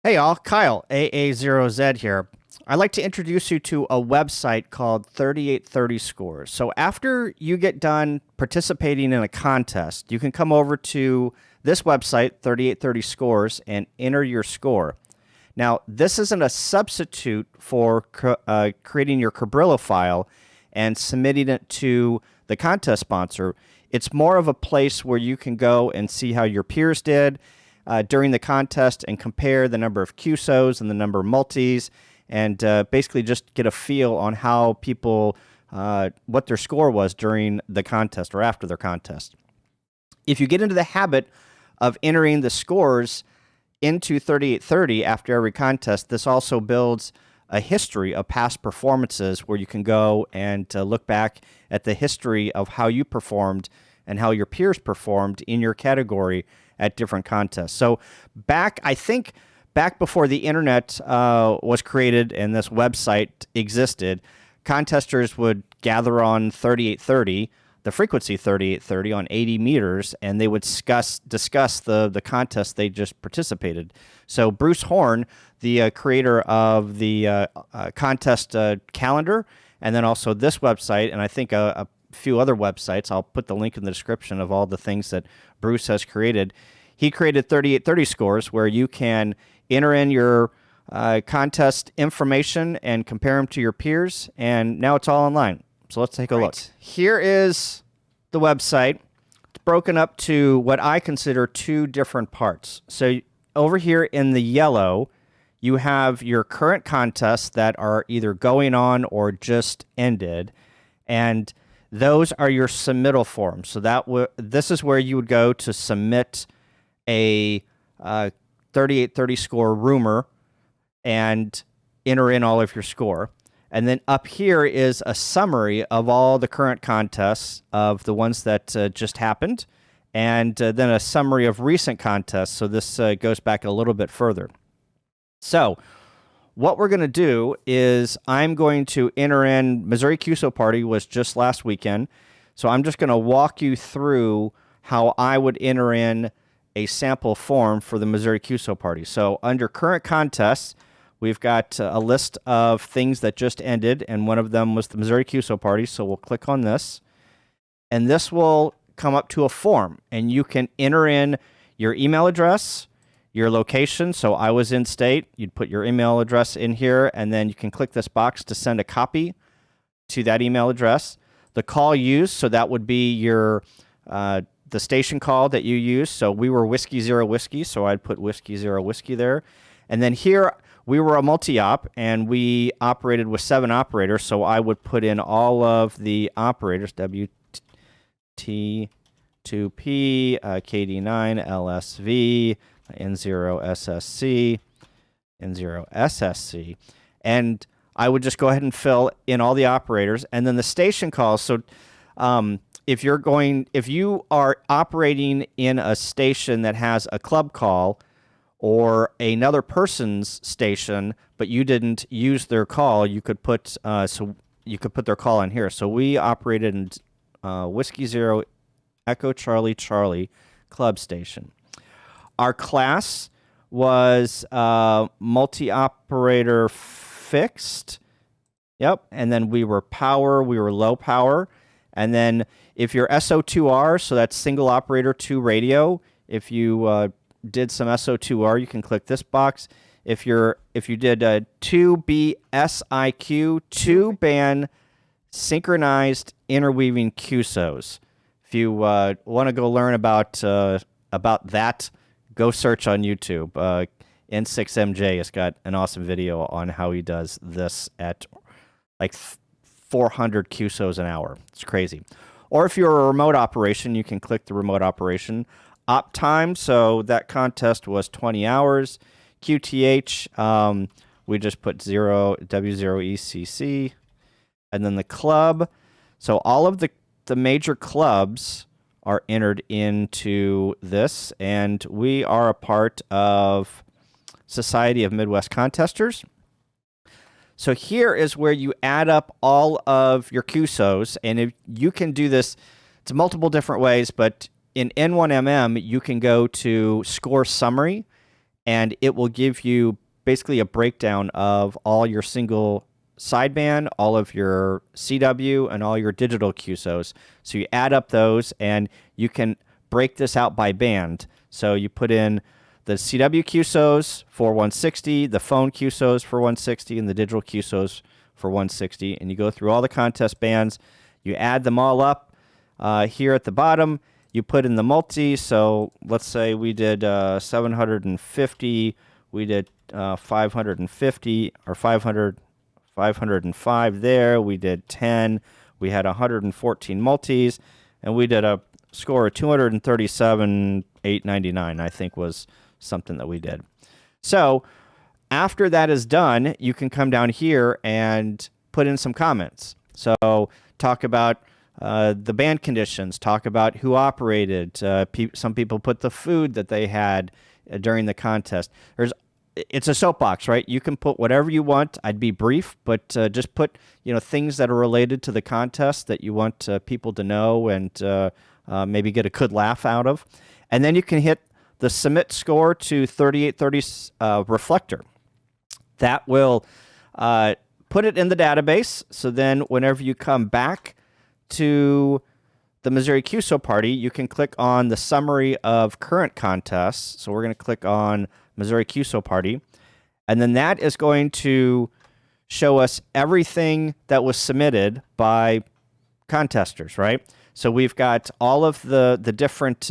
Hey all, Kyle, AA0Z here. I'd like to introduce you to a website called 3830 Scores. So after you get done participating in a contest, you can come over to this website, 3830 Scores, and enter your score. Now, this isn't a substitute for creating your Cabrillo file and submitting it to the contest sponsor. It's more of a place where you can go and see how your peers did during the contest and compare the number of QSOs and the number of multis and basically just get a feel on how people, what their score was during the contest or after their contest. If you get into the habit of entering the scores into 3830 after every contest, this also builds a history of past performances where you can go and look back at the history of how you performed and how your peers performed in your category at different contests. So I think back before the internet was created and this website existed, contesters would gather on 3830, the frequency 3830 on 80 meters, and they would discuss the contest they just participated. So Bruce Horn, the creator of the contest calendar, and then also this website, and I think a few other websites, I'll put the link in the description of all the things that Bruce has created. He created 3830 Scores where you can enter in your contest information and compare them to your peers, and now it's all online. So let's take a look. Here is the website. It's broken up to what I consider two different parts. So over here in the yellow, you have your current contests that are either going on or just ended, and those are your submittal forms. So this is where you would go to submit a 3830 score rumor and enter in all of your score. And then up here is a summary of all the current contests of the ones that just happened, and then a summary of recent contests. So this goes back a little bit further. So what we're going to do is I'm going to enter in Missouri QSO Party was just last weekend. So I'm just going to walk you through how I would enter in a sample form for the Missouri QSO Party. So under current contests, we've got a list of things that just ended, and one of them was the Missouri QSO Party. So we'll click on this, and this will come up to a form, and you can enter in your email address, your location. So I was in state. You'd put your email address in here, and then you can click this box to send a copy to that email address. The call used, so that would be your the station call that you use. So we were Whiskey Zero Whiskey, so I'd put Whiskey Zero Whiskey there. And then here we were a multi-op, and we operated with 7 operators, so I would put in all of the operators, WT2P, KD9, LSV, N0 SSC, N0 SSC, and I would just go ahead and fill in all the operators, and then the station calls. So if you are operating in a station that has a club call or another person's station, but you didn't use their call, you could put their call in here. So we operated in Whiskey Zero Echo Charlie Charlie club station. Our class was multi-operator fixed. Yep. And then we were power, we were low power. And then if you're SO2R, so that's single operator 2 radio, if you did some SO2R, you can click this box. If you did 2BSIQ, 2-band synchronized interweaving QSOs. If you want to go learn about that, go search on YouTube. N6MJ has got an awesome video on how he does this at like 400 QSOs an hour. It's crazy. Or if you're a remote operation, you can click the remote operation. Op time, so that contest was 20 hours. QTH, we just put W0ECC. And then the club, so all of the major clubs are entered into this, and we are a part of Society of Midwest Contesters. So here is where you add up all of your QSOs, and if you can do this, it's multiple different ways, but in N1MM, you can go to score summary, and it will give you basically a breakdown of all your single sideband, all of your CW, and all your digital QSOs. So you add up those, and you can break this out by band. So you put in the CW QSOs for 160, the phone QSOs for 160, and the digital QSOs for 160, and you go through all the contest bands. You add them all up. Here at the bottom, you put in the multi. So let's say we did 750, we did 550, or 505 there. We did 10. We had 114 multis, and we did a score of 237,899, I think was something that we did. So after that is done, you can come down here and put in some comments. So talk about the band conditions, talk about who operated. Some people put the food that they had during the contest. It's a soapbox, right? You can put whatever you want. I'd be brief, but just put things that are related to the contest that you want people to know and maybe get a good laugh out of. And then you can hit the submit score to 3830 reflector. That will put it in the database. So then whenever you come back to the Missouri QSO party, you can click on the summary of current contests. So we're going to click on Missouri QSO party. And then that is going to show us everything that was submitted by contesters, right? So we've got all of the different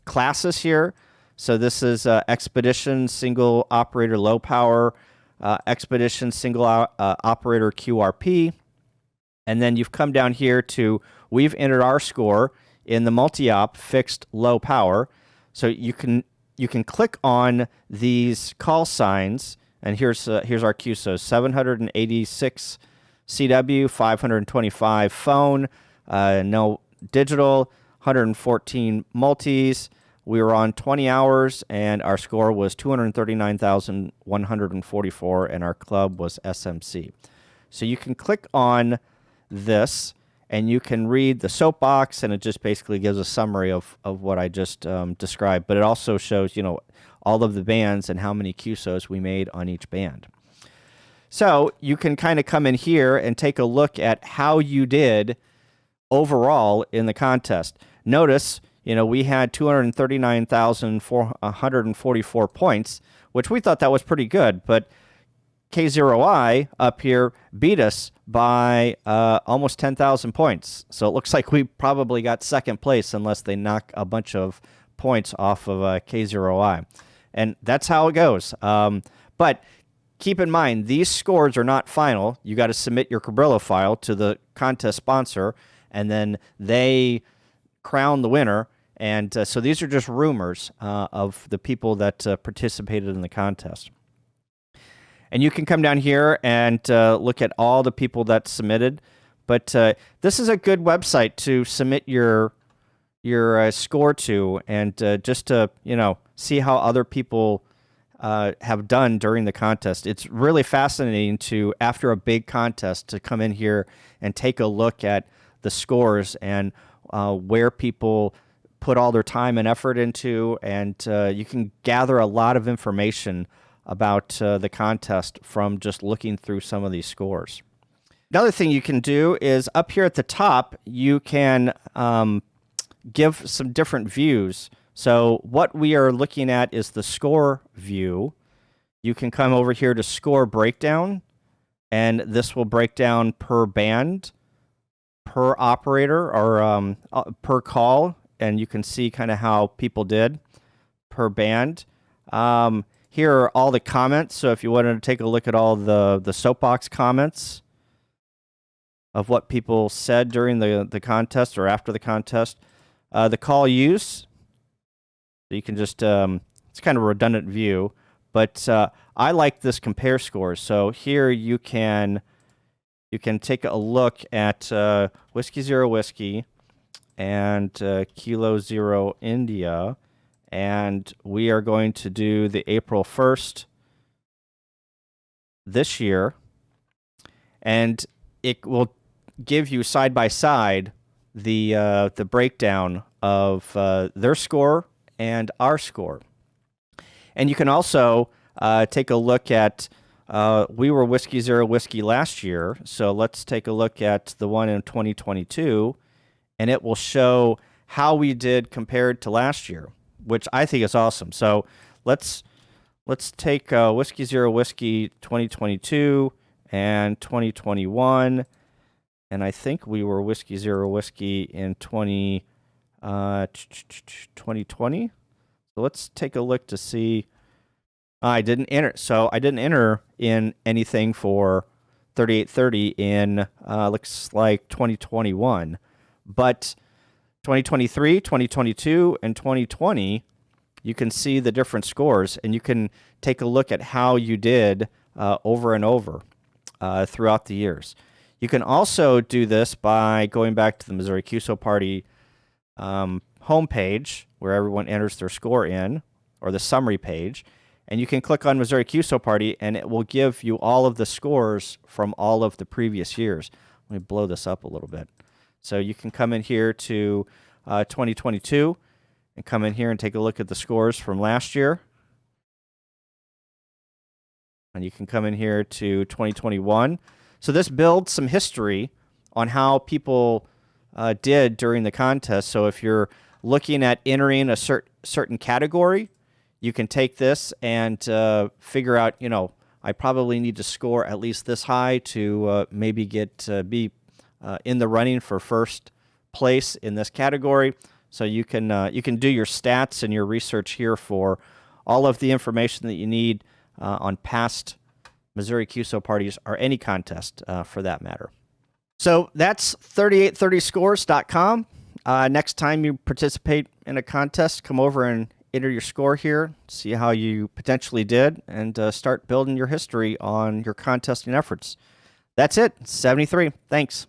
classes here. So this is Expedition Single Operator Low Power, Expedition Single Operator QRP, and then you've come down here to we've entered our score in the multi-op fixed low power. So you can click on these call signs, and here's our QSO: 786 CW, 525 phone, no digital, 114 multis. We were on 20 hours, and our score was 239,144, and our club was SMC. So you can click on this, and you can read the soapbox, and it just basically gives a summary of what I just described. But it also shows, all of the bands and how many QSOs we made on each band. So you can kind of come in here and take a look at how you did overall in the contest. Notice, we had 239,444 points, which we thought that was pretty good, but K0I up here beat us by almost 10,000 points. So it looks like we probably got second place unless they knock a bunch of points off of K0I. And that's how it goes. But keep in mind, these scores are not final. You got to submit your Cabrillo file to the contest sponsor, and then they crown the winner. And so these are just rumors of the people that participated in the contest. And you can come down here and look at all the people that submitted. But this is a good website to submit your score to, and just to see how other people have done during the contest. It's really fascinating to, after a big contest, to come in here and take a look at the scores and where people put all their time and effort into, and you can gather a lot of information about the contest from just looking through some of these scores. Another thing you can do is up here at the top, you can give some different views. So what we are looking at is the score view. You can come over here to score breakdown, and this will break down per band, per operator, or per call, and you can see kind of how people did per band. Here are all the comments, so if you wanted to take a look at all the soapbox comments of what people said during the contest or after the contest. The call use, you can just, it's kind of a redundant view, but I like this compare score. So here you can take a look at Whiskey Zero Whiskey and Kilo Zero India, and we are going to do the April 1st this year, and it will give you side by side the breakdown of their score and our score. And you can also take a look at, we were Whiskey Zero Whiskey last year, so let's take a look at the one in 2022, and it will show how we did compared to last year, which I think is awesome. So let's take Whiskey Zero Whiskey 2022 and 2021, and I think we were Whiskey Zero Whiskey in 2020. So let's take a look to see. I didn't enter. So I didn't enter in anything for 3830 in looks like 2021, but 2023, 2022, and 2020, you can see the different scores, and you can take a look at how you did over and over throughout the years. You can also do this by going back to the Missouri QSO Party homepage, where everyone enters their score in, or the summary page, and you can click on Missouri QSO Party, and it will give you all of the scores from all of the previous years. Let me blow this up a little bit. So you can come in here to 2022 and come in here and take a look at the scores from last year. And you can come in here to 2021. So this builds some history on how people did during the contest. So if you're looking at entering a certain category, you can take this and figure out, I probably need to score at least this high to maybe be in the running for first place in this category. So you can do your stats and your research here for all of the information that you need on past Missouri QSO parties or any contest for that matter. So that's 3830scores.com. Next time you participate in a contest, come over and enter your score here, see how you potentially did, and start building your history on your contesting efforts. That's it. 73. Thanks.